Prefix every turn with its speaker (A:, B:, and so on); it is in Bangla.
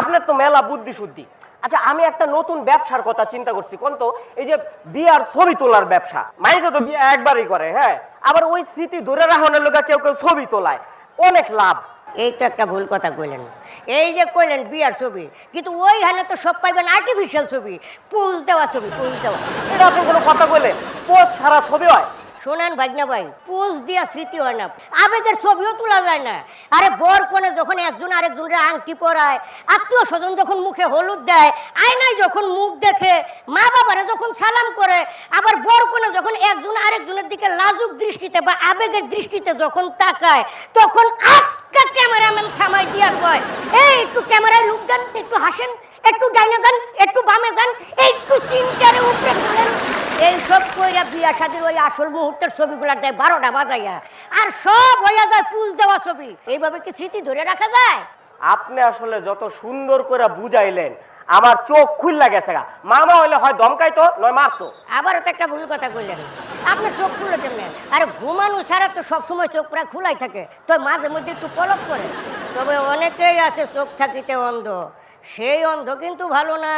A: আপনার তো মেলা বুদ্ধি শুদ্ধি। আচ্ছা, আমি একটা নতুন ব্যবসার কথা চিন্তা করছি। কোন তো এই যে বিয়ার ছবি তোলার ব্যবসা, মানুষে তো বিয়ে একবারই করে, হ্যাঁ, আবার ওই স্মৃতি ধরে রাখানোর লোক কেউ কেউ ছবি তোলায়, অনেক লাভ।
B: এই তো একটা ভুল কথা কইলেন। এই যে কইলেন বিয়ার ছবি, কিন্তু ওইখানে তো সব পাইবেন আর্টিফিশিয়াল ছবি, পোজ দেওয়া ছবি, পোজ দেওয়া।
A: এটা আপনি কোনো কথা বললেন? পোস্ট ছাড়া ছবি হয়?
B: শোনেন ভাগনা ভাই, পোজ দিয়া স্মৃতি হয় না, আবেগের ছবিও তোলা যায় না। আরে বর কোনে যখন একজন আরেকজনের আংটি পরায়, আত্মীয় স্বজন যখন মুখে হলুদ দেয়, আয়নায় যখন মুখ দেখে, মা বাবারা যখন সালাম করে, আবার বর কোনে যখন একজন আরেকজনের দিকে লাজুক দৃষ্টিতে বা আবেগের দৃষ্টিতে যখন তাকায়, তখন আটকা ক্যামেরাম্যান থামাই দিয়া কয়, এই একটু ক্যামেরায় লুক দেন, একটু হাসেন, একটু ডাইনে যান, একটু বামে যান, একটু চিন্তারে উপরে তুলেন। এইসব কইরা বিয়া শাদির ওই আসল মুহূর্তের ছবিগুলার দেয় 12টা বাজাইয়া, আর সব হইয়া যায় পুজ দেওয়া ছবি। এইভাবে কি স্মৃতি ধরে রাখা যায়?
A: আপনি আসলে যত সুন্দর করে বুঝাইলেন, আমার চোখ খুললা গেছে গা। মামা হইলে হয় দমকাইতো, নয় মারতো।
B: আবারও তো একটা ভুল কথা কইলেন, আপনার চোখ খুলে কেমনে? আরে ঘুমানো ছাড়া তো সবসময় চোখ প্রায় খোলাই থাকে, তো মাঝে মধ্যে একটু পলক করে। তবে অনেকেই আছে চোখ থাকিতে অন্ধ, সেই অন্ধ কিন্তু ভালো না।